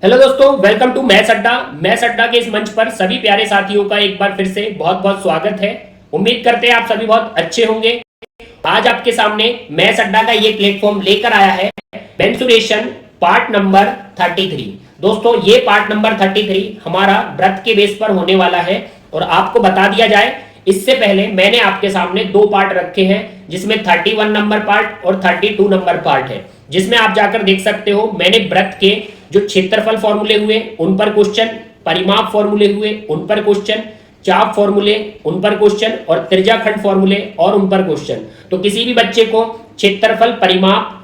Hello दोस्तों, welcome to maths अड्डा। Maths अड्डा के इस मंच पर सभी प्यारे साथियों का एक बार फिर से बहुत बहुत स्वागत है। उम्मीद करते हैं आप सभी बहुत अच्छे होंगे। आज आपके सामने मैथ्स अड्डा का ये प्लेटफॉर्म लेकर आया है मेंसुरेशन पार्ट नंबर 33। दोस्तों, ये पार्ट नंबर 33 हमारा व्रत के बेस पर होने वाला है। और आपको बता दिया जाए, इससे पहले मैंने आपके सामने दो पार्ट रखे हैं, जिसमें 31 नंबर पार्ट और 32 नंबर पार्ट है, जिसमें आप जाकर देख सकते हो। मैंने व्रत के जो क्षेत्रफल फॉर्मूले हुए उन पर क्वेश्चन, परिमाप फॉर्मूले हुए उन पर क्वेश्चन, चाप फॉर्मूले उन पर क्वेश्चन और त्रिज्याखंड फॉर्मूले और उन पर क्वेश्चन। तो किसी भी बच्चे को क्षेत्रफल, परिमाप,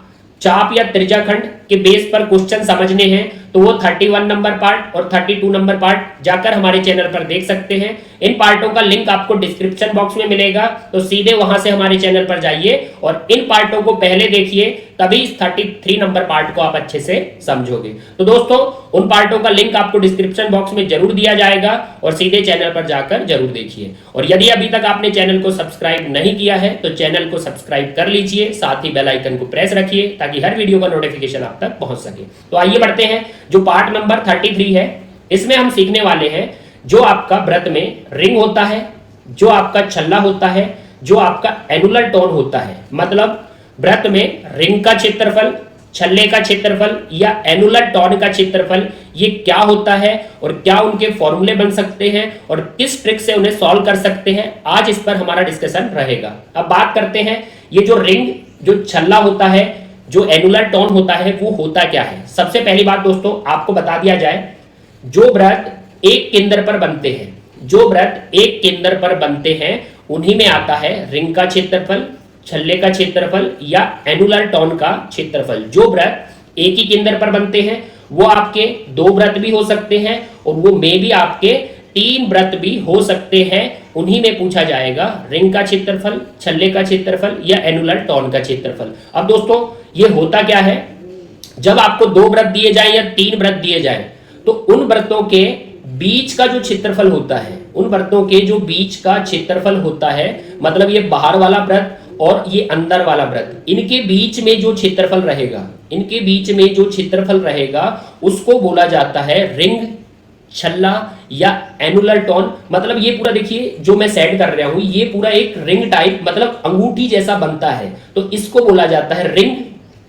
चाप या त्रिज्याखंड के बेस पर क्वेश्चन समझने हैं तो वो 31 नंबर पार्ट और 32 नंबर पार्ट जाकर हमारे चैनल पर देख सकते हैं। इन पार्टों का लिंक आपको डिस्क्रिप्शन बॉक्स में मिलेगा, तो सीधे वहां से हमारे चैनल पर जाइए और इन पार्टों को पहले देखिए, तभी इस 33 नंबर पार्ट को आप अच्छे से समझोगे। तो दोस्तों, उन पार्टों का लिंक आपको डिस्क्रिप्शन बॉक्स में जरूर दिया जाएगा और सीधे चैनल पर जाकर जरूर देखिए। और यदि अभी तक आपने चैनल को सब्सक्राइब नहीं किया है तो चैनल को सब्सक्राइब कर लीजिए, साथ ही बेल आइकन को प्रेस रखिए ताकि हर वीडियो का नोटिफिकेशन आप तक पहुंच सके। तो आइए बढ़ते हैं। जो पार्ट नंबर 33 है, इसमें हम सीखने वाले हैं जो आपका व्रत में रिंग होता है, जो आपका छल्ला होता है, जो आपका एनुलर टोन होता है। मतलब व्रत में रिंग का क्षेत्रफल, छल्ले का क्षेत्रफल या एनुलर टोन का क्षेत्रफल, ये क्या होता है और क्या उनके फॉर्मूले बन सकते हैं और किस ट्रिक से उन्हें सॉल्व कर सकते हैं, आज इस पर हमारा डिस्कशन रहेगा। अब बात करते हैं, ये जो रिंग, जो छल्ला होता है, जो एनुलर टोन होता है, वो होता क्या है। सबसे पहली बात दोस्तों आपको बता दिया जाए, जो व्रत एक केंद्र पर बनते हैं, जो व्रत एक केंद्र पर बनते हैं, उन्हीं में आता है रिंग का क्षेत्रफल, छल्ले का क्षेत्रफल या एनुलर टोन का क्षेत्रफल। जो व्रत एक ही केंद्र पर बनते हैं वो आपके दो व्रत भी हो सकते हैं और वो में भी आपके तीन व्रत भी हो सकते हैं। उन्हीं में पूछा जाएगा रिंग का क्षेत्रफल, छल्ले का क्षेत्रफल या एनुलर टोन का क्षेत्रफल। अब दोस्तों, ये होता क्या है, जब आपको दो व्रत दिए जाए या तीन व्रत दिए जाए तो उन व्रतों के बीच का जो क्षेत्रफल होता है, उन व्रतों के जो बीच का क्षेत्रफल होता है, मतलब ये बाहर वाला व्रत और ये अंदर वाला व्रत, इनके बीच में जो क्षेत्रफल रहेगा, इनके बीच में जो क्षेत्रफल रहेगा उसको बोला जाता है रिंग, छल्ला या एनुलर टोन। मतलब ये पूरा देखिए जो मैं सेट कर रहा हूं, ये पूरा एक रिंग टाइप, मतलब अंगूठी जैसा बनता है, तो इसको बोला जाता है रिंग,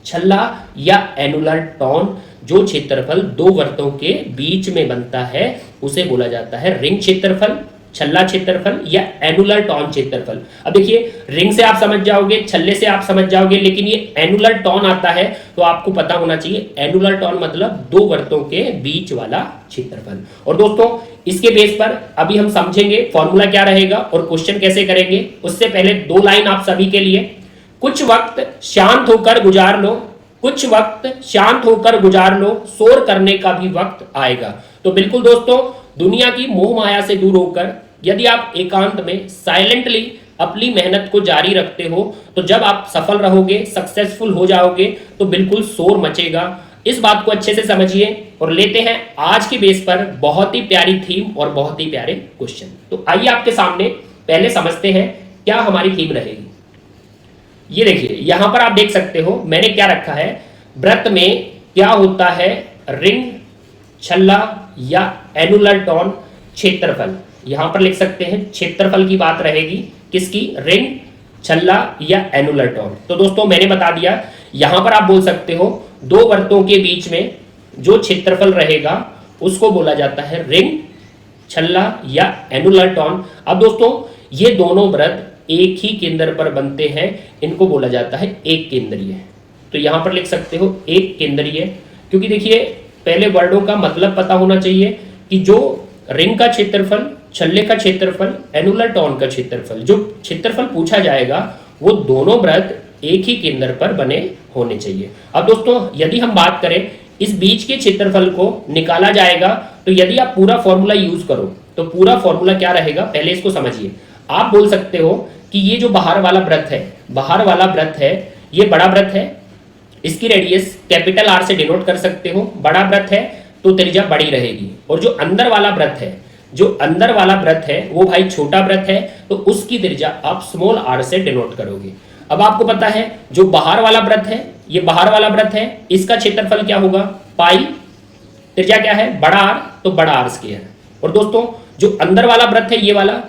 छल्ला या एनुलर टोन। जो क्षेत्रफल दो वर्तों के बीच में बनता है उसे बोला जाता है रिंग क्षेत्रफल, छल्ला क्षेत्रफल या एनुलर टोन क्षेत्रफल। अब देखिए, रिंग से आप समझ जाओगे, छल्ले से आप समझ जाओगे, लेकिन ये एनुलर टोन आता है तो आपको पता होना चाहिए एनुलर टोन मतलब दो वर्तों के बीच वाला क्षेत्रफल। और दोस्तों, इसके बेस पर अभी हम समझेंगे फॉर्मूला क्या रहेगा और क्वेश्चन कैसे करेंगे। उससे पहले दो लाइन आप सभी के लिए, कुछ वक्त शांत होकर गुजार लो, कुछ वक्त शांत होकर गुजार लो, शोर करने का भी वक्त आएगा। तो बिल्कुल दोस्तों, दुनिया की मोह माया से दूर होकर यदि आप एकांत में साइलेंटली अपनी मेहनत को जारी रखते हो तो जब आप सफल रहोगे, सक्सेसफुल हो जाओगे, तो बिल्कुल शोर मचेगा। इस बात को अच्छे से समझिए और लेते हैं आज के बेस पर बहुत ही प्यारी थीम और बहुत ही प्यारे क्वेश्चन। तो आइए आपके सामने पहले समझते हैं क्या हमारी थीम रहेगी। ये देखिए, यहां पर आप देख सकते हो मैंने क्या रखा है, व्रत में क्या होता है, रिंग, छल्ला या एनुलर टोन क्षेत्रफल। यहां पर लिख सकते हैं क्षेत्रफल की बात रहेगी, किसकी, रिंग, छल्ला या एनुलर टोन। तो दोस्तों मैंने बता दिया, यहां पर आप बोल सकते हो दो वर्तों के बीच में जो क्षेत्रफल रहेगा उसको बोला जाता है रिंग, छल्ला या एनुलर टोन। अब दोस्तों, ये दोनों व्रत एक ही केंद्र पर बनते हैं, इनको बोला जाता है एक केंद्रीय। तो यहां पर लिख सकते हो एक केंद्रीय, क्योंकि देखिए पहले वर्डों का मतलब पता होना चाहिए कि जो रिंग का क्षेत्रफल, छल्ले का क्षेत्रफल, एनुलर टोन का क्षेत्रफल, जो क्षेत्रफल पूछा जाएगा वो दोनों व्रत एक ही केंद्र पर बने होने चाहिए। अब दोस्तों, यदि हम बात करें इस बीच के क्षेत्रफल को निकाला जाएगा, तो यदि आप पूरा फॉर्मूला यूज करो तो पूरा फॉर्मूला क्या रहेगा, पहले इसको समझिए। आप बोल सकते हो कि ये जो बाहर वाला व्रत है, बाहर वाला व्रत है, ये बड़ा व्रत है, इसकी रेडियस कैपिटल आर से डिनोट कर सकते हो। बड़ा व्रत है तो त्रिज्या बड़ी रहेगी। और जो अंदर वाला व्रत है, जो अंदर वाला व्रत है वो भाई छोटा व्रत है, तो उसकी त्रिज्या आप स्मॉल आर से डिनोट करोगे। अब आपको पता है जो बाहर वाला व्रत है, ये बाहर वाला व्रत है, इसका क्षेत्रफल क्या होगा, पाई त्रिज्या क्या है, बड़ा आर, तो बड़ा आर स्क्वायर। और दोस्तों जो अंदर वाला वृत्त है ये वाला,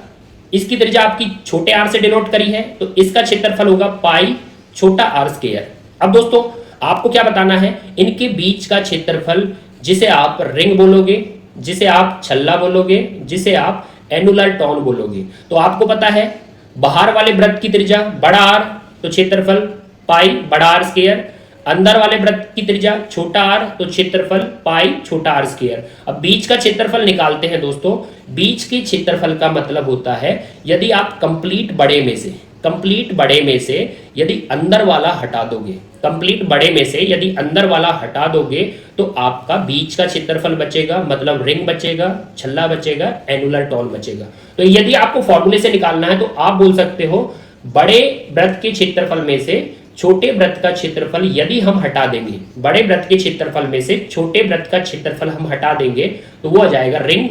इसकी त्रिज्या आपकी छोटे आर से डिनोट करी है, तो इसका क्षेत्रफल होगा पाई छोटा आर स्क्वायर। अब दोस्तों आपको क्या बताना है, इनके बीच का क्षेत्रफल, जिसे आप रिंग बोलोगे, जिसे आप छल्ला बोलोगे, जिसे आप एनुलर टॉन बोलोगे। तो आपको पता है बाहर वाले वृत्त की त्रिज्या बड़ा आर, तो क्षेत्रफल पाई बड़ा आर स्क्वायर, अंदर वाले वृत्त की त्रिज्या छोटा आर, तो क्षेत्रफल पाई छोटा आर स्क्वायर। अब बीच का क्षेत्रफल निकालते हैं दोस्तों। बीच के क्षेत्रफल का मतलब होता है यदि आप कंप्लीट बड़े में से यदि अंदर वाला हटा दोगे, कंप्लीट बड़े में से यदि अंदर वाला हटा दोगे तो आपका बीच का क्षेत्रफल बचेगा, मतलब रिंग बचेगा, छल्ला बचेगा, एनुलर टॉन बचेगा। तो यदि आपको फॉर्मूले से निकालना है तो आप बोल सकते हो बड़े वृत्त के क्षेत्रफल में से छोटे वृत्त का क्षेत्रफल यदि हम हटा देंगे, बड़े वृत्त के क्षेत्रफल में से छोटे वृत्त का क्षेत्रफल हम हटा देंगे तो वो आ जाएगा रिंग,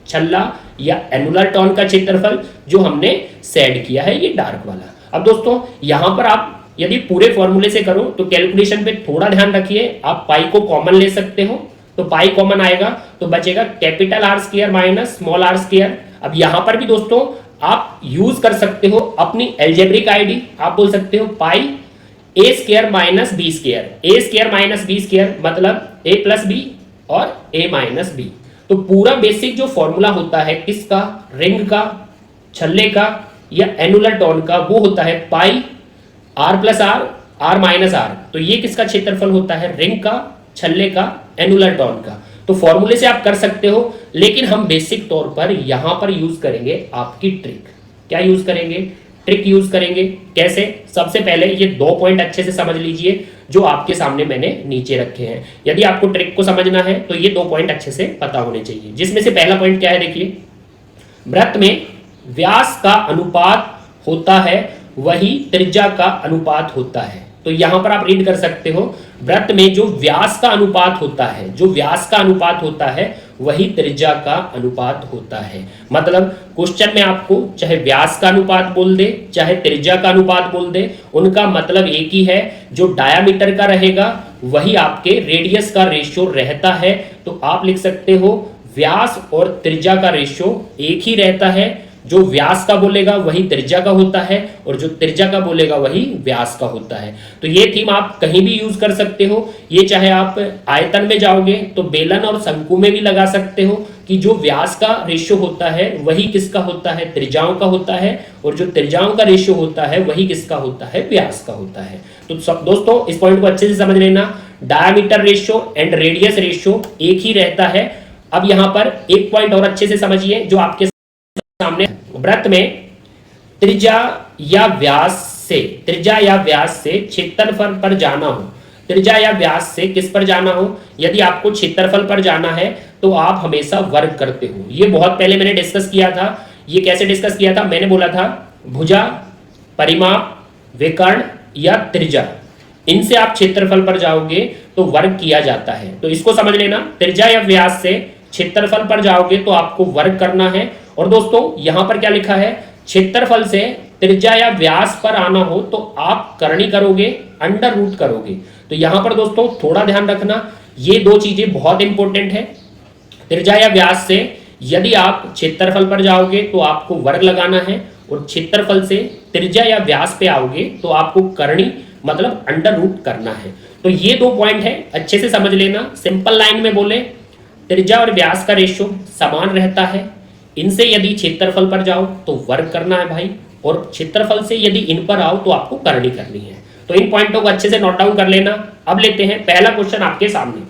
छल्ला या एनुलर टॉन का क्षेत्रफल, जो हमने सेड किया है ये डार्क वाला। अब दोस्तों यहां पर आप यदि पूरे फॉर्मूले से करो तो कैलकुलेशन पे थोड़ा ध्यान रखिए, आप पाई को कॉमन ले सकते हो, तो पाई कॉमन आएगा तो बचेगा capital R square minus small R square. अब यहां पर भी दोस्तों आप यूज कर सकते हो अपनी एल्जेब्रिक आईडी, आप बोल सकते हो पाई ए स्क्वायर माइनस बी स्क्वायर, ए स्क्वायर माइनस बी स्क्वायर मतलब ए प्लस बी और ए माइनस बी। तो पूरा बेसिक जो फॉर्मूला होता है किसका, रिंग का, छल्ले का या एनुलर टॉन का, वो होता है pi R plus R, R minus R. तो ये किसका क्षेत्रफल होता है, रिंग का, छल्ले का, एनुलर टॉन का। तो फॉर्मूले से आप कर सकते हो, लेकिन हम बेसिक तौर पर यहां पर यूज करेंगे आपकी ट्रिक। क्या यूज करेंगे, ट्रिक यूज करेंगे। कैसे, सबसे पहले ये 2 पॉइंट अच्छे से समझ लीजिए जो आपके सामने मैंने नीचे रखे हैं। यदि आपको ट्रिक को समझना है तो ये 2 पॉइंट अच्छे से पता होने चाहिए, जिसमें से पहला पॉइंट क्या है, देखिए वृत्त में व्यास का अनुपात होता है वही त्रिज्या का अनुपात होता है। तो यहां पर आप रीड कर सकते हो, वृत्त में जो व्यास का अनुपात होता है, जो व्यास का अनुपात होता है वही त्रिज्या का अनुपात होता है। मतलब क्वेश्चन में आपको चाहे व्यास का अनुपात बोल दे चाहे त्रिज्या का अनुपात बोल दे, उनका मतलब एक ही है। जो डायामीटर का रहेगा वही आपके रेडियस का रेशियो रहता है। तो आप लिख सकते हो व्यास और त्रिज्या का रेशियो एक ही रहता है। जो व्यास का बोलेगा वही त्रिज्या का होता है और जो त्रिज्या का बोलेगा वही व्यास का होता है। तो ये थीम आप कहीं भी यूज कर सकते हो। ये चाहे आप आयतन में जाओगे तो बेलन और शंकु में भी लगा सकते हो कि जो व्यास का रेशियो होता है वही किसका होता है, त्रिज्याओं का होता है, और जो त्रिज्याओं का रेशियो होता है वही किसका होता है, व्यास का होता है। तो सब दोस्तों इस पॉइंट को अच्छे से समझ लेना, diameter ratio and radius ratio एक ही रहता है। अब यहां पर एक पॉइंट और अच्छे से समझिए जो आपके सामने, वृत्त में त्रिज्या या व्यास से क्षेत्रफल पर जाना हो, त्रिज्या या व्यास से किस पर जाना हो, यदि आपको क्षेत्रफल पर जाना है तो आप हमेशा वर्ग करते हो। ये बहुत पहले मैंने डिस्कस किया था। ये कैसे डिस्कस किया था, मैंने बोला था भुजा, परिमाप, विकर्ण या त्रिज्या, इनसे आप क्षेत्रफल पर जाओगे तो वर्ग किया जाता है। तो इसको समझ लेना, त्रिज्या या व्यास से क्षेत्रफल पर जाओगे तो आपको वर्ग करना है। और दोस्तों यहां पर क्या लिखा है, क्षेत्रफल से त्रिज्या या व्यास पर आना हो तो आप करनी करोगे, अंडर रूट करोगे। तो यहां पर दोस्तों थोड़ा ध्यान रखना, ये 2 चीजें बहुत इंपॉर्टेंट है। त्रिज्या या व्यास से यदि आप क्षेत्रफल पर जाओगे तो आपको वर्ग लगाना है, और क्षेत्रफल से त्रिज्या या व्यास पे आओगे तो आपको करनी मतलब अंडर रूट करना है। तो ये 2 पॉइंट है, अच्छे से समझ लेना। सिंपल लाइन में बोले, त्रिज्या और व्यास का रेशियो समान रहता है। इनसे यदि क्षेत्रफल पर जाओ तो वर्ग करना है भाई, और क्षेत्रफल से यदि इन पर आओ तो आपको करनी करनी है। तो इन पॉइंटों को अच्छे से नोट डाउन कर लेना। अब लेते हैं पहला क्वेश्चन आपके सामने।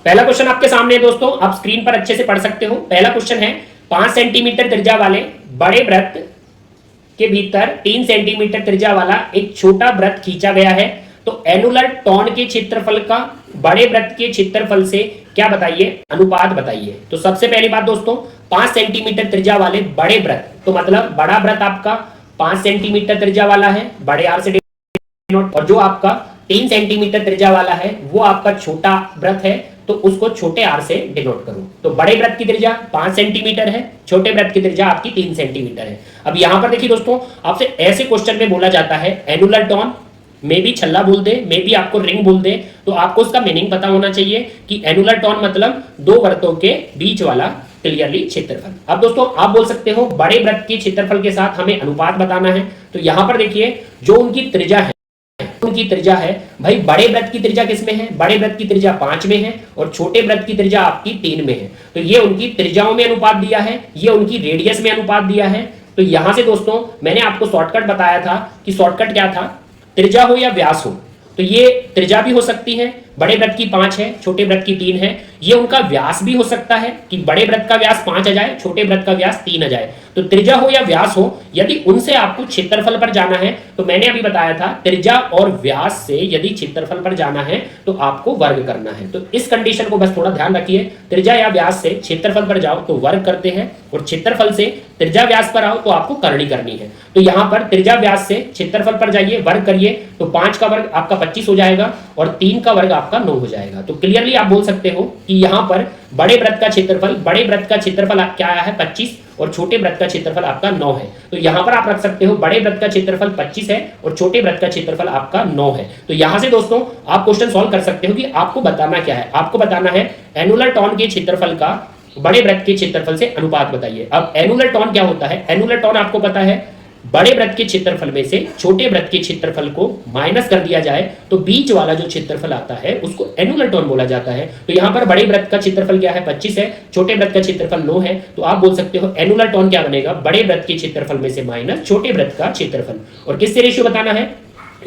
पहला क्वेश्चन आपके सामने दोस्तों, आप स्क्रीन पर अच्छे से पढ़ सकते हो। पहला क्वेश्चन है, 5 सेंटीमीटर त्रिज्या वाले बड़े वृत्त के भीतर 3 सेंटीमीटर त्रिज्या वाला एक छोटा वृत्त खींचा गया है। तो एनुलर टॉन के क्षेत्रफल का बड़े वृत्त के क्षेत्रफल से क्या बताइए, अनुपात बताइए। तो सबसे पहली बात दोस्तों, 5 सेंटीमीटर त्रिज्या वाले बड़े वृत्त, तो मतलब बड़ा वृत्त आपका 5 सेंटीमीटर त्रिज्या वाला है, बड़े आर से डिनोट, और जो आपका 3 सेंटीमीटर त्रिज्या वाला है वो आपका छोटा वृत्त है, तो उसको छोटे आर से डिनोट करो। तो बड़े वृत्त की त्रिज्या 5 सेंटीमीटर है, छोटे वृत्त की त्रिज्या आपकी 3 सेंटीमीटर है। अब यहां पर देखिए दोस्तों, आपसे ऐसे क्वेश्चन में बोला जाता है एनुलर टॉन मे भी छल्ला बोल दे, मे भी आपको रिंग बोल दे, तो आपको उसका मीनिंग पता होना चाहिए कि एनुलर टोन मतलब दो वृत्तों के बीच वाला क्लियरली क्षेत्रफल। अब दोस्तों आप बोल सकते हो बड़े वृत्त के क्षेत्रफल के साथ हमें अनुपात बताना है, तो यहां पर देखिए जो उनकी त्रिज्या है, उनकी त्रिज्या है भाई, बड़े वृत्त की त्रिज्या किसमें है, बड़े वृत्त की त्रिज्या 5 में है और छोटे वृत्त की त्रिज्या आपकी 3 में है। तो ये उनकी त्रिज्याओं में अनुपात दिया है, ये उनकी रेडियस में अनुपात दिया है। तो यहां से दोस्तों मैंने आपको शॉर्टकट बताया था कि शॉर्टकट क्या था, त्रिज्या हो या व्यास हो, तो ये त्रिज्या भी हो सकती है, बड़े वृत्त की 5 है, छोटे वृत्त की 3 है। ये उनका व्यास भी हो सकता है कि बड़े वृत्त का व्यास 5 आ जाए, छोटे वृत्त का व्यास 3 आ जाए। तो त्रिज्या हो या व्यास हो, यदि उनसे आपको क्षेत्रफल पर जाना है, तो मैंने अभी बताया था त्रिज्या और व्यास से यदि क्षेत्रफल पर जाना है तो आपको वर्ग करना है। तो इस कंडीशन को बस थोड़ा ध्यान रखिए, त्रिज्या या व्यास से क्षेत्रफल पर जाओ तो वर्ग करते हैं और क्षेत्रफल से त्रिज्या व्यास पर आओ तो आपको करनी करनी है। तो यहां पर त्रिज्या व्यास से क्षेत्रफल पर जाइए, वर्ग करिए, तो 5 का वर्ग आपका 25 हो जाएगा और 3 का वर्ग आपका 9 हो जाएगा। तो क्लियरली आप बोल सकते हो कि यहां पर बड़े वृत्त का क्षेत्रफल, बड़े वृत्त का क्षेत्रफल क्या आया है 25 और छोटे वृत्त का क्षेत्रफल आपका 9 है। तो यहां पर आप रख सकते हो बड़े वृत्त का क्षेत्रफल 25 है और छोटे वृत्त का क्षेत्रफल आपका 9 है। तो यहां से दोस्तों आप क्वेश्चन सॉल्व कर सकते हो कि आपको बताना क्या है, आपको बताना है एनुलर टोन के क्षेत्रफल का बड़े वृत्त के क्षेत्रफल से अनुपात बताइए। अब एनुलर टोन क्या होता है, एनुलर टोन आपको पता है बड़े वृत्त के क्षेत्रफल में से छोटे वृत्त के क्षेत्रफल को माइनस कर दिया जाए तो बीच वाला जो क्षेत्रफल आता है उसको एनुलर टोन बोला जाता है। तो यहां पर बड़े वृत्त का क्षेत्रफल क्या है 25 है, छोटे वृत्त का क्षेत्रफल 9 है। तो आप बोल सकते हो एनुलर टोन क्या बनेगा, बड़े वृत्त के क्षेत्रफल में से माइनस छोटे वृत्त का क्षेत्रफल। और किससे रेशियो बताना है,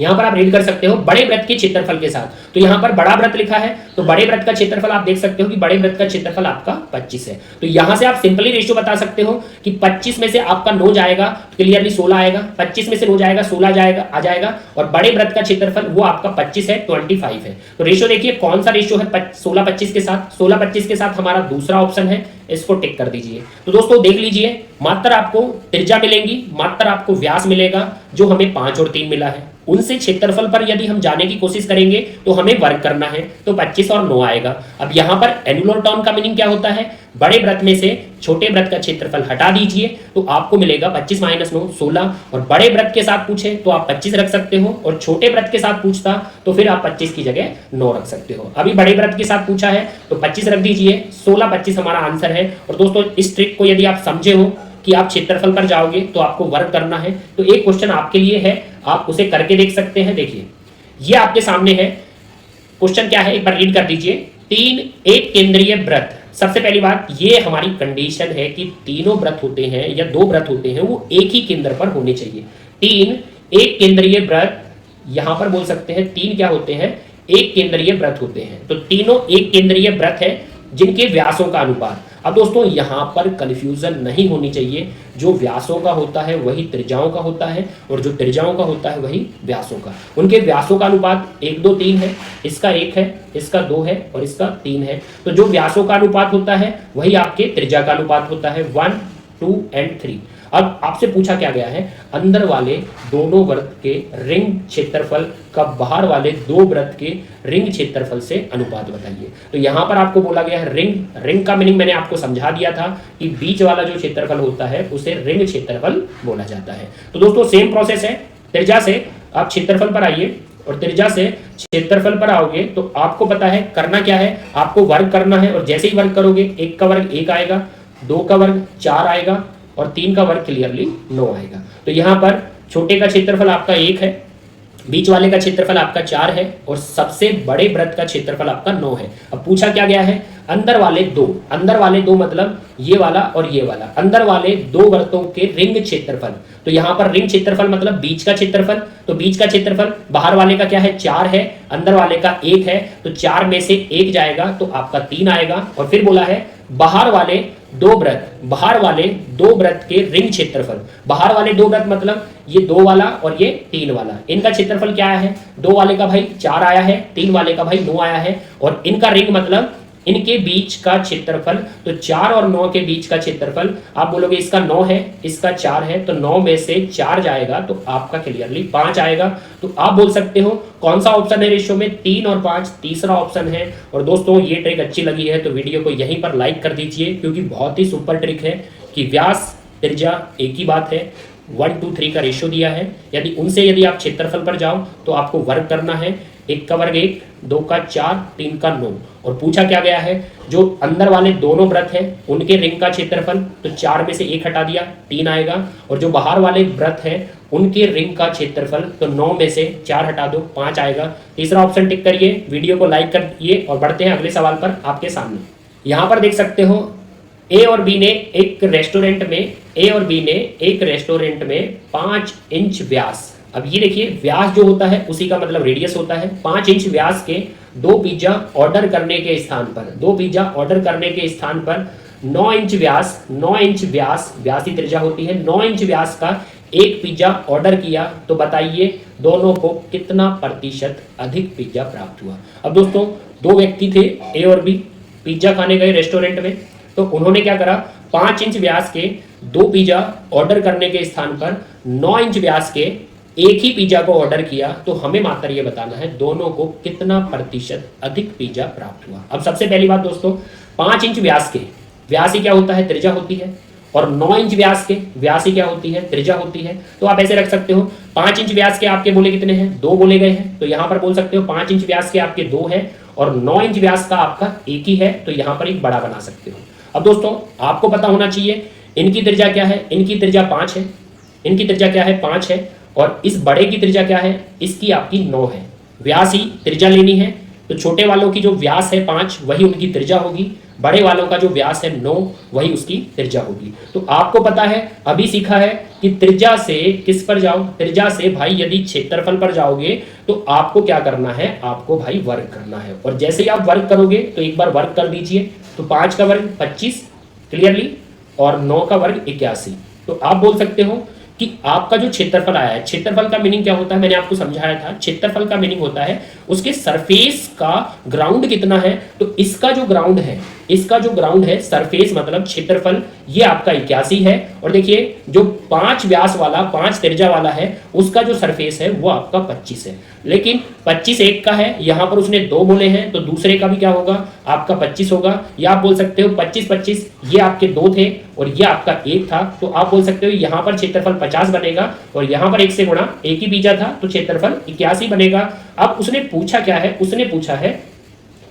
यहां पर आप रीड कर सकते हो बड़े वृत्त के क्षेत्रफल के साथ। तो यहां पर बड़ा वृत्त लिखा है तो बड़े वृत्त का क्षेत्रफल आप देख सकते हो कि बड़े वृत्त का क्षेत्रफल आपका 25 है। तो यहां से आप सिंपली रेशियो बता सकते हो कि 25 में से आपका 9 जाएगा, क्लियरली 16 आएगा, 25 में से 9 जाएगा 16 जाएगा आ जाएगा और बड़े वृत्त का क्षेत्रफल वो आपका 25 है, 25 है। तो रेशियो देखिए कौन सा रेशियो है 16 25 के साथ, 16 25 के साथ हमारा दूसरा ऑप्शन है, इसको टिक कर दीजिए। तो दोस्तों देख लीजिए मात्र आपको त्रिज्या मिलेंगी, मात्र आपको व्यास मिलेगा जो हमें 5 और 3 मिला है। उनसे क्षेत्रफल पर यदि हम जाने की कोशिश करेंगे तो हमें वर्ग करना है, तो 25 और 9 आएगा। अब यहां पर एनुलर टोन का मीनिंग क्या होता है, बड़े वृत्त में से छोटे वृत्त का क्षेत्रफल हटा दीजिए तो आपको मिलेगा 25 माइनस 9 16। और बड़े वृत्त के साथ पूछे तो आप 25 रख सकते हो और छोटे वृत्त के साथ पूछता तो फिर आप 25 की जगह 9 रख सकते हो। अभी बड़े वृत्त के साथ पूछा है तो 25 रख दीजिए, 16 25 हमारा आंसर है। और दोस्तों इस ट्रिक को यदि आप समझे हो कि आप क्षेत्रफल पर जाओगे तो आपको वर्ग करना है, तो एक क्वेश्चन आपके लिए है, आप उसे करके देख सकते हैं। देखिए ये आपके सामने है, क्वेश्चन क्या है एक बार रीड कर दीजिए। 3 एक केंद्रीय वृत्त, सबसे पहली बात ये हमारी कंडीशन है कि तीनों वृत्त होते हैं या दो वृत्त होते हैं वो एक ही केंद्र पर होने चाहिए। 3 एक केंद्रीय वृत्त, यहां पर बोल सकते हैं 3 क्या होते हैं, एक केंद्रीय वृत्त होते हैं। तो तीनों एक केंद्रीय वृत्त है जिनके व्यासों का अनुपात। अब दोस्तों यहां पर कंफ्यूजन नहीं होनी चाहिए, जो व्यासों का होता है वही त्रिज्याओं का होता है और जो त्रिज्याओं का होता है वही व्यासों का। उनके व्यासों का अनुपात 1 2 3 है, इसका 1 है, इसका 2 है और इसका 3 है। तो जो व्यासों का अनुपात होता है वही आपके त्रिज्या का अनुपात होता है 1 2 एंड 3। अब आपसे पूछा क्या गया है, अंदर वाले दोनों वृत्त के रिंग क्षेत्रफल का बाहर वाले दो वृत्त के रिंग क्षेत्रफल से अनुपात बताइए। तो यहां पर आपको बोला गया है रिंग, रिंग का मीनिंग मैंने आपको समझा दिया था कि बीच वाला जो क्षेत्रफल होता है उसे रिंग क्षेत्रफल बोला जाता है। तो दोस्तों सेम प्रोसेस है, त्रिज्या से आप क्षेत्रफल पर आइए और त्रिज्या से क्षेत्रफल पर आओगे तो आपको पता है करना क्या है, आपको वर्ग करना है। और जैसे ही वर्ग करोगे 1 का वर्ग 1 आएगा, 2 का वर्ग 4 आएगा और 3 का वर्ग क्लियरली 9 आएगा। तो यहां पर छोटे का क्षेत्रफल आपका 1 है, बीच वाले का क्षेत्रफल आपका 4 है और सबसे बड़े वृत्त का क्षेत्रफल आपका 9 है। अब पूछा क्या गया है, अंदर वाले दो मतलब ये वाला और ये वाला, अंदर वाले दो वृत्तों के रिंग क्षेत्रफल। तो यहां पर रिंग क्षेत्रफल मतलब बीच का क्षेत्रफल, तो बीच का क्षेत्रफल बाहर वाले का क्या है 4 है, अंदर वाले का 1 है, तो 4 में से 1 जाएगा तो आपका 3 आएगा। और फिर बोला है बाहर वाले दो वृत्त के रिंग क्षेत्रफल, बाहर वाले दो वृत्त मतलब ये 2 वाला और ये 3 वाला, इनका क्षेत्रफल क्या आया है, 2 वाले का भाई 4 आया है, 3 वाले का भाई 9 आया है और इनका रिंग मतलब इनके बीच का क्षेत्रफल। तो 4 और 9 के बीच का क्षेत्रफल आप बोलोगे इसका 9 है, इसका 4 है, तो 9 में से 4 जाएगा तो आपका क्लियरली 5 आएगा। तो आप बोल सकते हो कौन सा ऑप्शन है रेशियो में 3 और 5, तीसरा ऑप्शन है। और दोस्तों ये ट्रिक अच्छी लगी है तो वीडियो को यहीं पर लाइक कर दीजिए, क्योंकि बहुत ही सुपर ट्रिक है कि व्यास त्रिज्या एक ही बात है, 1:3 का रेशियो दिया है। यदि आप क्षेत्रफल पर जाओ तो आपको वर्ग करना है। 1 का वर्ग 1, 2 का 4, 3 का 9। और पूछा क्या गया है, जो अंदर वाले दोनों व्रत हैं उनके रिंग का क्षेत्रफल, तो 4 में से 1 हटा दिया 3 आएगा, और जो बाहर वाले व्रत हैं उनके रिंग का क्षेत्रफल, तो 9 में से 4 हटा दो 5 आएगा। तीसरा ऑप्शन टिक करिए, वीडियो को लाइक करिए और बढ़ते हैं अगले सवाल पर आपके सामने। यहाँ पर देख सकते हो ए और बी ने एक रेस्टोरेंट में 5 इंच व्यास, अब ये देखिए व्यास जो होता है उसी का मतलब रेडियस होता है, 5 इंच व्यास के 2 पिज्जा ऑर्डर करने के स्थान पर 9 इंच व्यास की त्रिज्या होती है, 9 इंच व्यास का एक पिज्जा ऑर्डर किया, तो बताइए दोनों को कितना प्रतिशत अधिक पिज्जा प्राप्त हुआ। अब दोस्तों 2 व्यक्ति थे ए और बी, पिज्जा खाने गए रेस्टोरेंट में, तो उन्होंने क्या करा, 5 इंच व्यास के 2 पिज्जा ऑर्डर करने के स्थान पर 9 इंच व्यास के एक ही पिज्जा को ऑर्डर किया, तो हमें मात्र ये बताना है दोनों को कितना प्रतिशत अधिक पिज्जा प्राप्त हुआ। अब सबसे पहली बात दोस्तों, 5 इंच व्यास के, व्यास ही क्या होता है, त्रिज्या होती है, और 9 इंच व्यास के व्यास ही क्या होती है, त्रिज्या होती है। तो आप ऐसे रख सकते हो, 5 इंच व्यास के आपके बोले कितने हैं, 2 बोले गए हैं, तो यहां पर बोल सकते हो 5 इंच व्यास के आपके 2 है और 9 इंच व्यास का आपका एक ही है, तो यहां पर एक बड़ा बना सकते हो। अब दोस्तों आपको पता होना चाहिए इनकी त्रिज्या क्या है, इनकी त्रिज्या 5 है, इनकी त्रिज्या क्या है, 5 है, और इस बड़े की त्रिज्या क्या है, इसकी आपकी 9 है। व्यास ही त्रिज्या लेनी है, तो छोटे वालों की जो व्यास है 5 वही उनकी त्रिज्या होगी, बड़े वालों का जो व्यास है 9 वही उसकी त्रिज्या होगी। तो आपको पता है, अभी सीखा है कि त्रिज्या से किस पर जाओ, त्रिज्या से भाई यदि क्षेत्रफल पर जाओगे तो आपको क्या करना है, आपको भाई वर्ग करना है, और जैसे ही आप वर्ग करोगे तो एक बार वर्ग कर दीजिए, तो 5 का वर्ग 25 क्लियरली, और 9 का वर्ग 81। तो आप बोल सकते हो कि आपका जो क्षेत्रफल आया है, क्षेत्रफल का मीनिंग क्या होता है, मैंने आपको समझाया था, क्षेत्रफल का मीनिंग होता है उसके सरफेस का ग्राउंड कितना है, तो इसका जो ग्राउंड है सरफेस मतलब क्षेत्रफल, ये आपका 81 है, और देखिए जो 5 व्यास वाला 5 त्रिज्या वाला है उसका जो सरफेस है वो आपका 25 है, लेकिन 25 एक का है, यहां पर उसने 2 बोले हैं, तो दूसरे का भी क्या होगा, आपका 25 होगा, या आप बोल सकते हो 25 ये आपके 2 थे और ये आपका 1 था, तो आप बोल सकते हो यहां पर क्षेत्रफल 50 बनेगा, और यहां पर 1 से गुणा, एक ही पिज्जा था तो क्षेत्रफल 81 बनेगा। अब उसने पूछा क्या है, उसने पूछा है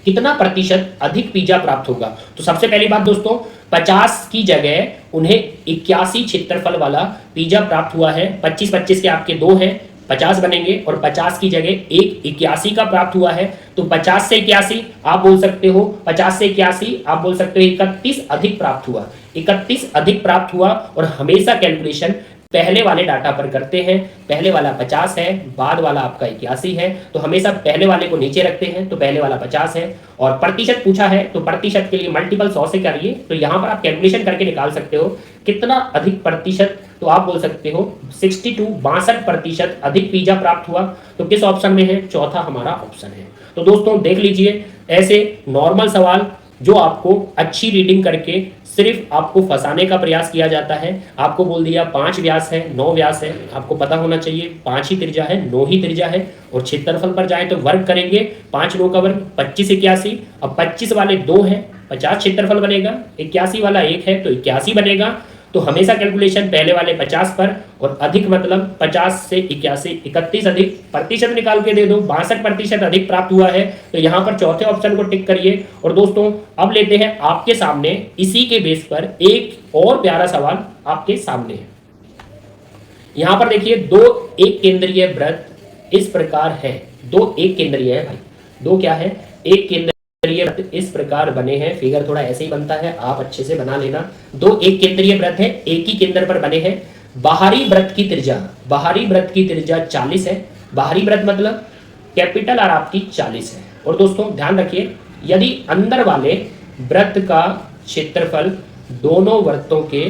कितना प्रतिशत अधिक पिज्जा प्राप्त होगा। तो सबसे पहली बात दोस्तों, 50 की जगह उन्हें 81 क्षेत्रफल वाला पिज्जा प्राप्त हुआ है, 25 के आपके 2 हैं, 50 बनेंगे, और 50 की जगह एक 81 का प्राप्त हुआ है, तो 50 से 81 आप बोल सकते हो, 50 से 81 आप बोल सकते हो 31 अधिक प्राप्त हुआ, 31 अधिक प्राप्त हुआ। और हमेशा कैलकुलेशन पहले वाले डाटा पर करते हैं, पहले वाला 50 है, बाद वाला आपका 81 है, तो हमेशा पहले वाले को नीचे रखते हैं, तो पहले वाला 50 है, और प्रतिशत पूछा है तो प्रतिशत के लिए मल्टीपल 100 से करिए, तो यहां पर आप कैलकुलेशन करके निकाल सकते हो कितना अधिक प्रतिशत, तो आप बोल सकते हो 62% अधिक पिज्जा प्राप्त हुआ। तो किस ऑप्शन में है, चौथा हमारा ऑप्शन है। तो दोस्तों देख लीजिए, ऐसे नॉर्मल सवाल जो आपको अच्छी रीडिंग करके सिर्फ आपको फंसाने का प्रयास किया जाता है। आपको बोल दिया 5 व्यास है, 9 व्यास है, आपको पता होना चाहिए 5 ही त्रिज्या है, 9 ही त्रिज्या है, और क्षेत्रफल पर जाए तो वर्ग करेंगे, 5 9 का वर्ग 25 81। अब 25 वाले 2 हैं, 50 क्षेत्रफल बनेगा, 81 वाला 1 है तो 81 बनेगा। तो हमेशा कैलकुलेशन पहले वाले 50 पर, और अधिक मतलब 50 से 81 31 अधिक, प्रतिशत निकाल के दे दो, 62% अधिक प्राप्त हुआ है, तो यहां पर चौथे ऑप्शन को टिक करिए। और दोस्तों अब लेते हैं आपके सामने इसी के बेस पर एक और प्यारा सवाल आपके सामने है। यहां पर देखिए 2 एक केंद्रीय वृत्त इस प्रकार है, 2 एक केंद्रीय है भाई, 2 क्या है, एक केंद्रीय वृत्त इस प्रकार बने हैं, फिगर थोड़ा ऐसे ही बनता है, आप अच्छे से बना लेना। 2 एक केंद्रीय वृत्त है, एक ही केंद्र पर बने हैं, बाहरी वृत्त की त्रिज्या 40 है, बाहरी वृत्त मतलब कैपिटल आर आपकी 40 है। और दोस्तों ध्यान रखिए, यदि अंदर वाले वृत्त का क्षेत्रफल दोनों वृत्तों के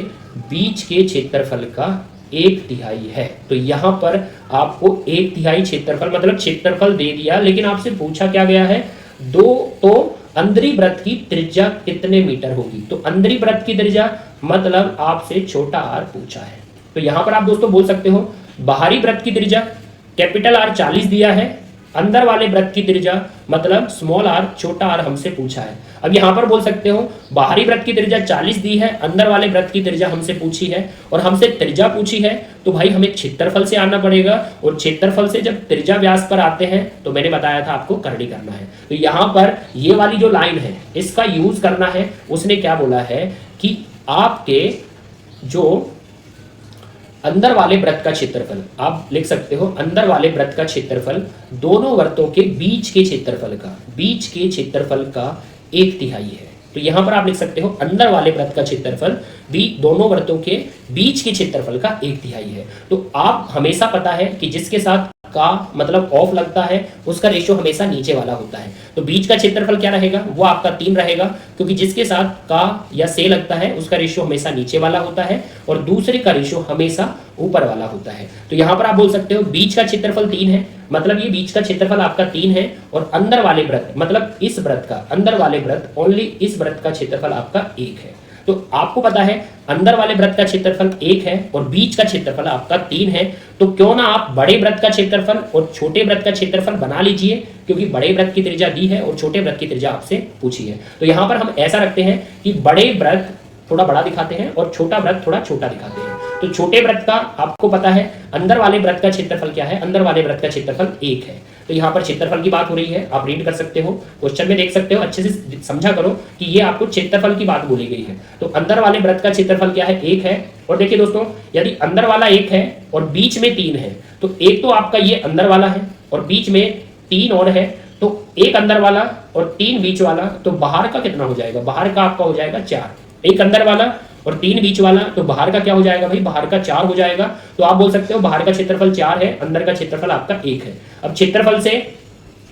बीच के क्षेत्रफल का 1/3 है, तो यहां पर आपको 1/3 क्षेत्रफल मतलब क्षेत्रफल दे दिया, लेकिन आपसे पूछा क्या गया है, तो अंदरी वृत्त की त्रिज्या कितने मीटर होगी। तो अंदरी वृत्त की त्रिज्या मतलब आपसे छोटा आर पूछा है, तो यहां पर आप दोस्तों बोल सकते हो बाहरी वृत्त की त्रिज्या कैपिटल आर 40 दिया है, अंदर वाले वृत्त की त्रिज्या मतलब स्मॉल आर छोटा आर हमसे पूछा है। अब यहां पर बोल सकते हो बाहरी वृत्त की त्रिज्या 40 दी है, अंदर वाले वृत्त की त्रिज्या हमसे पूछी है और हमसे त्रिज्या पूछी है तो भाई हमें क्षेत्रफल से आना पड़ेगा और क्षेत्रफल से जब त्रिज्या व्यास पर आते हैं तो मैंने बताया था आपको करनी करना है। तो यहां पर ये वाली जो लाइन है इसका यूज करना है। उसने क्या बोला है कि आपके जो अंदर वाले वृत्त का क्षेत्रफल, आप लिख सकते हो अंदर वाले वृत्त का क्षेत्रफल दोनों वृत्तों के बीच के क्षेत्रफल का 1/3 है। तो यहां पर आप लिख सकते हो अंदर वाले वृत्त का क्षेत्रफल भी दोनों वृत्तों के बीच के क्षेत्रफल का 1/3 है। तो आप हमेशा पता है कि जिसके साथ का मतलब ऑफ लगता है उसका रेशियो हमेशा नीचे वाला होता है। तो बीच का क्षेत्रफल क्या रहेगा, वो आपका 3 रहेगा, क्योंकि जिसके साथ का या से लगता है उसका रेशियो हमेशा नीचे वाला होता है और दूसरे का रेशियो हमेशा ऊपर वाला होता है। तो यहां पर आप बोल सकते हो बीच का क्षेत्रफल 3 है, मतलब ये बीच का क्षेत्रफल आपका 3 है और अंदर वाले वृत्त मतलब इस वृत्त का अंदर वाले वृत्त ओनली इस वृत्त का क्षेत्रफल आपका 1 है। तो आपको पता है अंदर वाले वृत्त का क्षेत्रफल 1 है और बीच का क्षेत्रफल आपका 3 है। तो क्यों ना आप बड़े वृत्त का क्षेत्रफल और छोटे वृत्त का क्षेत्रफल बना लीजिए, क्योंकि बड़े वृत्त की त्रिज्या दी है और छोटे वृत्त की त्रिज्या आपसे पूछी है। तो यहां पर हम ऐसा रखते हैं कि बड़े वृत्त थोड़ा बड़ा दिखाते हैं और छोटा वृत्त थोड़ा छोटा दिखाते हैं। तो छोटे वृत्त का आपको पता है अंदर वाले वृत्त का क्षेत्रफल क्या है, अंदर वाले वृत्त का क्षेत्रफल 1 है। तो यहाँ पर क्षेत्रफल की बात हो रही है, आप रीड कर सकते हो, क्वेश्चन में देख सकते हो, अच्छे से समझा करो कि ये आपको क्षेत्रफल की बात बोली गई है। तो अंदर वाले वृत्त का क्षेत्रफल क्या है, 1 है। और देखिए दोस्तों, यदि अंदर वाला 1 है और बीच में 3 है तो एक तो आपका ये अंदर वाला है और बीच में 3 और है, तो एक अंदर वाला और 3 बीच वाला, तो बाहर का कितना हो जाएगा, बाहर का आपका हो जाएगा 4। एक अंदर वाला और 3 बीच वाला, तो बाहर का क्या हो जाएगा भाई, बाहर का 4 हो जाएगा। तो आप बोल सकते हो बाहर का क्षेत्रफल 4 है, अंदर का क्षेत्रफल आपका 1 है। अब क्षेत्रफल से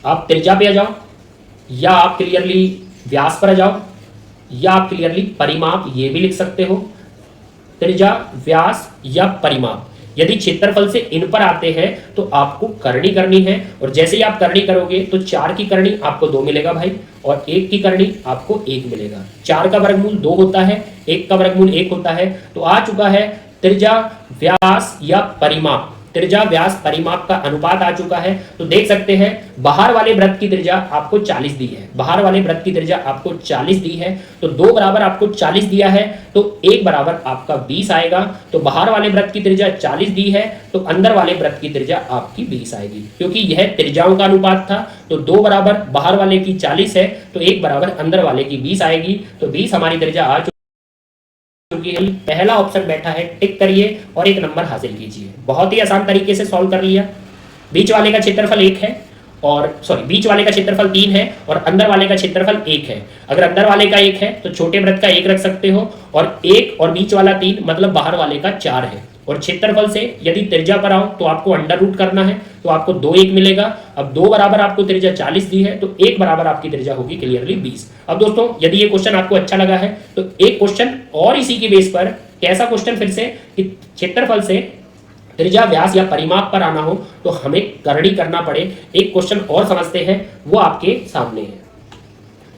आप त्रिज्या पे आ जाओ या आप क्लियरली व्यास पर आ जाओ या आप क्लियरली परिमाप, ये भी लिख सकते हो, त्रिज्या व्यास या परिमाप। यदि क्षेत्रफल से इन पर आते हैं तो आपको करनी करनी है और जैसे ही आप करनी करोगे तो 4 की करनी आपको 2 मिलेगा भाई और 1 की करनी आपको 1 मिलेगा। 4 का वर्गमूल 2 होता है, 1 का वर्गमूल 1 होता है। तो आ चुका है त्रिज्या व्यास या परिमाप, त्रिज्या व्यास परिमाप का अनुपात आ चुका है। तो देख सकते हैं बाहर वाले वृत्त की त्रिज्या आपको 40 दी है, बाहर वाले वृत्त की त्रिज्या आपको 40 दी है। तो 2 बराबर आपको 40 दिया है तो 1 बराबर आपका 20 आएगा। तो बाहर वाले वृत्त की त्रिज्या 40 दी है तो अंदर वाले वृत्त की त्रिज्या आपकी 20 आएगी, क्योंकि यह त्रिज्याओं का अनुपात था। तो 2 बराबर बाहर वाले की 40 है तो 1 बराबर अंदर वाले की 20 आएगी। तो 20 हमारी त्रिज्या आ चुकी। पहला ऑप्शन बैठा है, टिक करिए और 1 नंबर हासिल कीजिए। बहुत ही आसान तरीके से सॉल्व कर लिया। बीच वाले का क्षेत्रफल 1 है और बीच वाले का क्षेत्रफल 3 है और अंदर वाले का क्षेत्रफल 1 है। अगर अंदर वाले का 1 है तो छोटे वृत्त का 1 रख सकते हो और 1 और बीच वाला 3 मतलब बाहर वाले का 4 है। और क्षेत्रफल से यदि त्रिज्या पर आओ तो आपको अंडर रूट करना है तो आपको 2 1 मिलेगा। अब 2 बराबर आपको त्रिज्या 40 दी है तो 1 बराबर आपकी त्रिज्या होगी क्लियरली 20। अब दोस्तों यदि ये क्वेश्चन आपको अच्छा लगा है तो एक क्वेश्चन और इसी की बेस पर, कैसा क्वेश्चन फिर से कि क्षेत्रफल से त्रिज्या व्यास या परिमाप पर आना हो तो हमें करनी करना पड़े, एक क्वेश्चन और समझते हैं, वो आपके सामने है।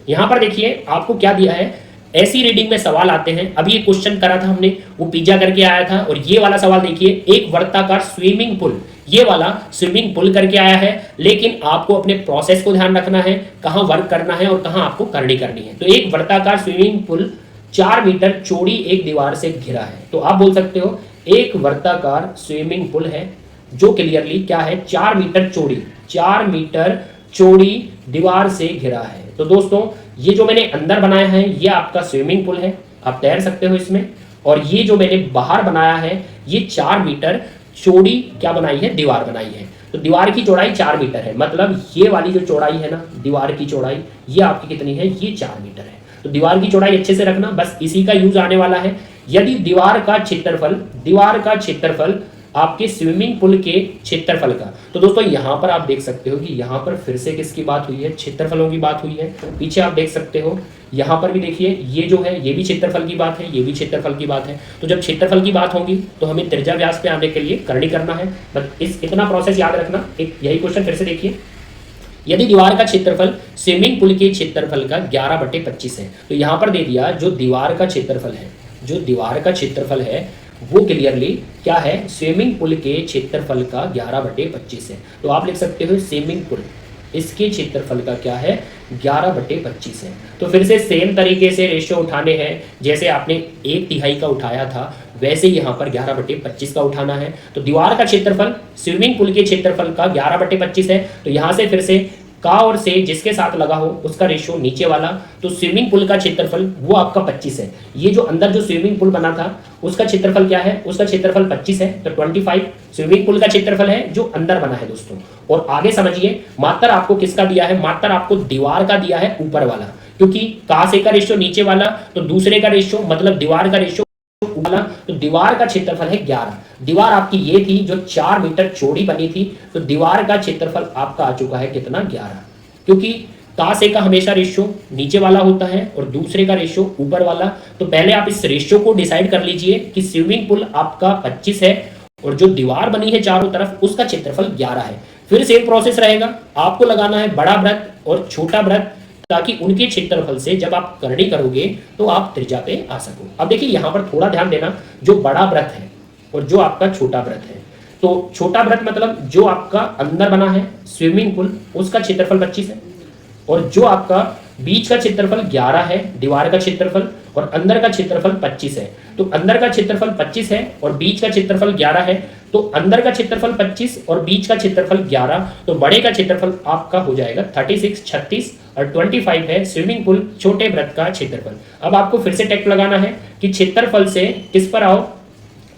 यहां पर देखिए आपको क्या दिया है, ऐसी रीडिंग में सवाल आते हैं। अभी एक क्वेश्चन करा था हमने, वो पिज्जा करके आया था और ये वाला सवाल देखिए, एक वर्ताकार स्विमिंग पूल, ये वाला स्विमिंग पूल करके आया है। लेकिन आपको अपने प्रोसेस को ध्यान रखना है, कहां वर्क करना है और कहां आपको करनी करनी है। तो एक वर्ताकार स्विमिंग पूल 4 मीटर चौड़ी एक दीवार से घिरा है। तो आप बोल सकते हो एक वर्ताकार स्विमिंग पूल है जो क्लियरली क्या है, 4 मीटर चौड़ी, 4 मीटर चौड़ी दीवार से घिरा है। तो दोस्तों ये जो मैंने अंदर बनाया है ये आपका स्विमिंग पूल है, आप तैर सकते हो इसमें। और ये जो मैंने बाहर बनाया है ये 4 मीटर चौड़ी क्या बनाई है, दीवार बनाई है। तो दीवार की चौड़ाई 4 मीटर है, मतलब ये वाली जो चौड़ाई है ना दीवार की चौड़ाई, ये आपकी कितनी है, ये 4 मीटर है। तो दीवार की चौड़ाई अच्छे से रखना, बस इसी का यूज आने वाला है। यदि दीवार का क्षेत्रफल आपके स्विमिंग पूल के क्षेत्रफल का, तो दोस्तों यहां पर आप देख सकते हो कि यहां पर फिर से किसकी बात हुई है, क्षेत्रफलों की बात हुई है। पीछे आप देख सकते हो यहां पर भी देखिए, ये जो है ये भी क्षेत्रफल की बात है, ये भी क्षेत्रफल की बात है। तो जब क्षेत्रफल की बात होगी तो हमें त्रिज्या व्यास पे आने के लिए करनी करना है। बस इतना प्रोसेस याद रखना। एक यही क्वेश्चन फिर से देखिए, यदि दीवार का क्षेत्रफल स्विमिंग पूल के क्षेत्रफल का 11/25 है, तो यहां पर दे दिया जो दीवार का क्षेत्रफल है, जो दीवार का क्षेत्रफल है वो क्लियरली क्या है, स्विमिंग पूल के क्षेत्रफल का 11/25 है। तो आप लिख सकते हो स्विमिंग पूल, इसके क्षेत्रफल का क्या है, 11/25 है। तो फिर से सेम तरीके से रेशियो उठाने हैं, जैसे आपने 1/3 का उठाया था वैसे यहाँ पर 11/25 का उठाना है। तो दीवार का क्षेत्रफल स्विमिंग पूल के क्षेत्रफल का 11/25 है। तो यहाँ से फिर से का और से जिसके साथ लगा हो उसका रेशियो नीचे वाला, तो स्विमिंग पूल का क्षेत्रफल वो आपका 25 है। ये जो अंदर जो स्विमिंग पूल बना था उसका क्षेत्रफल क्या है, उसका क्षेत्रफल 25 है। तो 25 स्विमिंग पूल का क्षेत्रफल है जो अंदर बना है दोस्तों। और आगे समझिए, मात्र आपको किसका दिया है, मात्र आपको दीवार का दिया है ऊपर वाला, क्योंकि का से का रेशियो नीचे वाला, तो दूसरे का रेशियो मतलब दीवार का रेशियो वाला, तो दीवार का क्षेत्रफल है 11। दीवार आपकी ये थी जो 4 मीटर चौड़ी बनी थी, तो दीवार का क्षेत्रफल आपका आ चुका है कितना, 11। क्योंकि का से का हमेशा रेशियो नीचे वाला होता है और दूसरे का रेशियो ऊपर वाला। तो पहले आप इस रेशियो को डिसाइड कर लीजिए कि स्विमिंग पूल आपका 25 है और जो दीवार बनी है चारों तरफ उसका क्षेत्रफल 11 है। फिर सेम प्रोसेस रहेगा, आपको लगाना है बड़ा वृत्त और छोटा वृत्त, ताकि उनके क्षेत्रफल से जब आप करनी करोगे तो आप त्रिज्या पे आ सको। अब देखिए यहाँ पर थोड़ा ध्यान देना, जो बड़ा वृत्त है और जो आपका छोटा वृत्त है, तो छोटा वृत्त मतलब जो आपका अंदर बना है स्विमिंग पूल उसका क्षेत्रफल 25 है, और जो आपका बीच का क्षेत्रफल 11 है दीवार का क्षेत्रफल, और अंदर का क्षेत्रफल 25 है। तो अंदर का क्षेत्रफल 25 है और बीच का क्षेत्रफल 11 है, तो अंदर का क्षेत्रफल 25 और बीच का क्षेत्रफल 11, तो बड़े का क्षेत्रफल आपका हो जाएगा 36, 36 और 25 है स्विमिंग पूल छोटे वृत्त का क्षेत्रफल। अब आपको फिर से टेक्ट लगाना है कि क्षेत्रफल से किस पर आओ,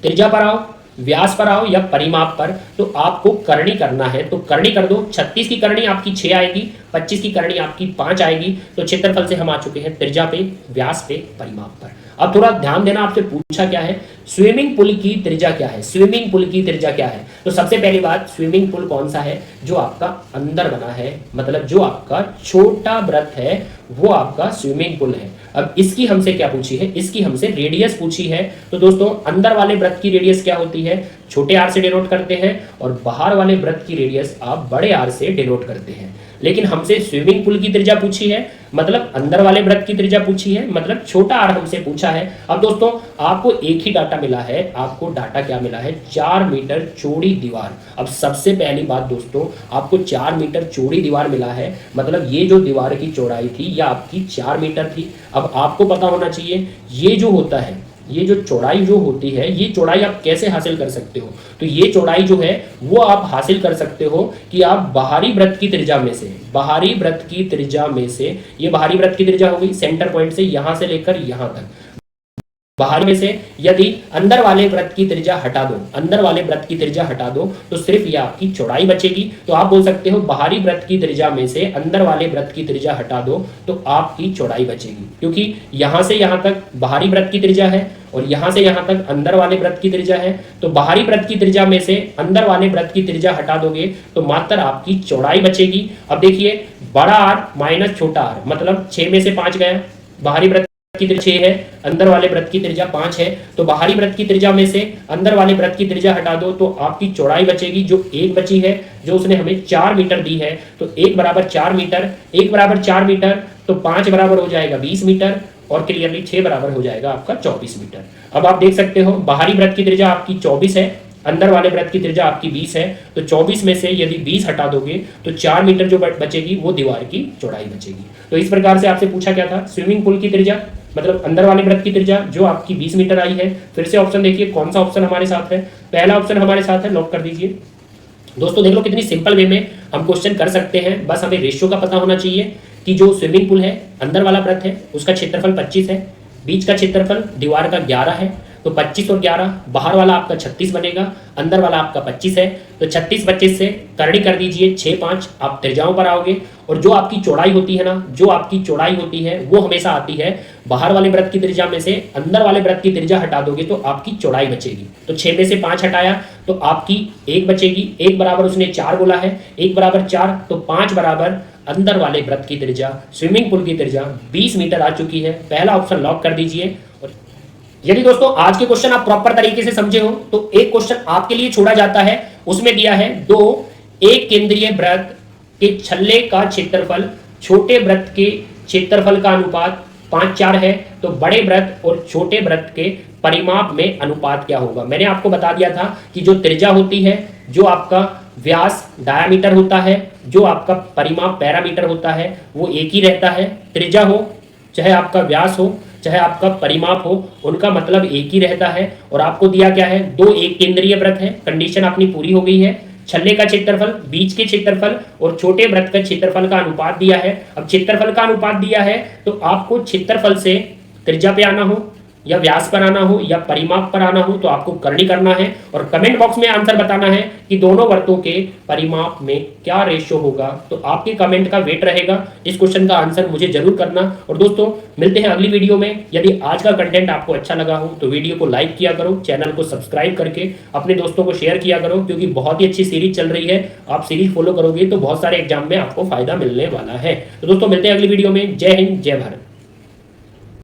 त्रिज्या पर आओ, व्यास पर आओ या परिमाप पर। तो आपको करनी करना है, तो करनी कर दो। 36 की करनी आपकी 6 आएगी, 25 की करनी आपकी 5 आएगी। तो क्षेत्रफल से हम आ चुके हैं त्रिज्या पे, व्यास पे, परिमाप पर। अब थोड़ा ध्यान देना, आपसे पूछा क्या है, स्विमिंग पूल की त्रिज्या क्या है, स्विमिंग पूल की त्रिज्या क्या है। तो सबसे पहली बात, स्विमिंग पूल कौन सा है, जो आपका अंदर बना है, मतलब जो आपका छोटा वृत्त है वो आपका स्विमिंग पूल है। अब इसकी हमसे क्या पूछी है, इसकी हमसे रेडियस पूछी है। तो दोस्तों अंदर वाले वृत्त की रेडियस क्या होती है, छोटे आर से डिनोट करते हैं, और बाहर वाले वृत्त की रेडियस आप बड़े आर से डिनोट करते हैं। लेकिन हमसे स्विमिंग पूल की त्रिज्या पूछी है, मतलब अंदर वाले वृत्त की त्रिज्या पूछी है, मतलब छोटा आर हमसे पूछा है। अब दोस्तों आपको एक ही डाटा मिला है, आपको डाटा क्या मिला है, 4 मीटर चौड़ी दीवार। अब सबसे पहली बात दोस्तों, आपको 4 मीटर चौड़ी दीवार मिला है, मतलब ये जो दीवार की चौड़ाई थी यह आपकी 4 मीटर थी। अब आपको पता होना चाहिए ये जो होता है, ये जो चौड़ाई जो होती है, ये चौड़ाई आप कैसे हासिल कर सकते हो। तो ये चौड़ाई जो है वो आप हासिल कर सकते हो कि आप बाहरी वृत्त की त्रिज्या में से, बाहरी वृत्त की त्रिज्या में से, ये बाहरी वृत्त की त्रिज्या हो गई सेंटर पॉइंट से यहां से लेकर यहां तक, बाहर में से यदि अंदर वाले वृत्त की त्रिज्या हटा दो, अंदर वाले वृत्त की त्रिज्या हटा दो, तो सिर्फ ये आपकी चौड़ाई बचेगी। तो आप बोल सकते हो बाहरी वृत्त की त्रिज्या में से अंदर वाले वृत्त की त्रिज्या हटा दो तो आपकी चौड़ाई बचेगी, क्योंकि यहां से यहां तक बाहरी वृत्त की त्रिज्या है और यहां से यहां तक अंदर वाले वृत्त की त्रिज्या है। तो बाहरी वृत्त की त्रिज्या में से अंदर वाले वृत्त की त्रिज्या हटा दोगे तो मात्र आपकी चौड़ाई बचेगी। अब देखिए, बड़ा आर माइनस छोटा आर, मतलब 6 में से 5 गया, बाहरी वृत्त की त्रिज्या 6 है, अंदर वाले वृत्त की त्रिज्या 5 है। तो बाहरी वृत्त की त्रिज्या में से अंदर वाले वृत्त की त्रिज्या हटा दो तो आपकी चौड़ाई बचेगी, जो 1 बची है, जो उसने हमें 4 मीटर दी है। तो 1 बराबर 4 मीटर, 1 बराबर 4 मीटर, तो 5 बराबर हो जाएगा 20 मीटर, और क्लियरली 6 बराबर हो जाएगा आपका 24 मीटर। अब आप देख सकते हो बाहरी वृत्त की त्रिज्या आपकी 24 है, अंदर वाले वृत्त की त्रिज्या आपकी 20 है। तो 24 में से यदि 20 हटा दोगे तो 4 मीटर जो बचेगी वो दीवार की चौड़ाई बचेगी। तो इस प्रकार से आपसे पूछा क्या था, स्विमिंग पूल की त्रिज्या मतलब अंदर वाले वृत्त की त्रिज्या जो आपकी 20 मीटर आई है। फिर से ऑप्शन देखिए कौन सा ऑप्शन हमारे साथ है, पहला ऑप्शन हमारे साथ है, नोट कर दीजिए। दोस्तों देख लो कितनी सिंपल वे में हम क्वेश्चन कर सकते हैं, बस हमें रेशियो का पता होना चाहिए कि जो स्विमिंग पूल है अंदर वाला वृत्त है उसका क्षेत्रफल 25 है, बीच का क्षेत्रफल दीवार का 11 है, तो 25 और 11, बाहर वाला आपका 36 बनेगा, अंदर वाला आपका 25 है। तो 36 25 से करनी कर दीजिए 6 5, आप त्रिज्याओं पर आओगे, और जो आपकी चौड़ाई होती है ना, जो आपकी चौड़ाई होती है वो हमेशा आती है बाहर वाले वृत्त की त्रिज्या में से अंदर वाले वृत्त की त्रिज्या हटा दोगे तो आपकी चौड़ाई बचेगी। तो 6 में से 5 हटाया तो आपकी 1 बचेगी, 1 बराबर उसने 4 बोला है, 1 बराबर 4, तो 5 बराबर अंदर वाले वृत्त की त्रिज्या स्विमिंग पूल की त्रिज्या 20 मीटर आ चुकी है। पहला ऑप्शन लॉक कर दीजिए। यदि दोस्तों आज के क्वेश्चन आप प्रॉपर तरीके से समझे हो तो एक क्वेश्चन आपके लिए छोड़ा जाता है, उसमें दिया है दो एक केंद्रीय वृत्त के छल्ले का क्षेत्रफल छोटे वृत्त के क्षेत्रफल का अनुपात 5 4 है, तो बड़े वृत्त और छोटे वृत्त के परिमाप में अनुपात क्या होगा। मैंने आपको बता दिया था कि जो त्रिज्या होती है, जो आपका व्यास डायामीटर होता है, जो आपका परिमाप पैरामीटर होता है, वो एक ही रहता है। त्रिज्या हो चाहे आपका व्यास हो चाहे आपका परिमाप हो, उनका मतलब एक ही रहता है। और आपको दिया क्या है, दो एक केंद्रीय वृत्त है, कंडीशन अपनी पूरी हो गई है। छल्ले का क्षेत्रफल, बीच के क्षेत्रफल और छोटे वृत्त का क्षेत्रफल का अनुपात दिया है। अब क्षेत्रफल का अनुपात दिया है तो आपको क्षेत्रफल से त्रिज्या पे आना हो या व्यास पर आना हो या परिमाप पर आना हो तो आपको करनी करना है और कमेंट बॉक्स में आंसर बताना है कि दोनों वृत्तों के परिमाप में क्या रेशियो होगा। तो आपके कमेंट का वेट रहेगा, इस क्वेश्चन का आंसर मुझे जरूर करना। और दोस्तों मिलते हैं अगली वीडियो में। यदि आज का कंटेंट आपको अच्छा लगा हो तो वीडियो को लाइक किया करो, चैनल को सब्सक्राइब करके अपने दोस्तों को शेयर किया करो, क्योंकि बहुत ही अच्छी सीरीज चल रही है। आप सीरीज फॉलो करोगे तो बहुत सारे एग्जाम में आपको फायदा मिलने वाला है। तो दोस्तों मिलते हैं अगली वीडियो में। जय हिंद, जय भारत।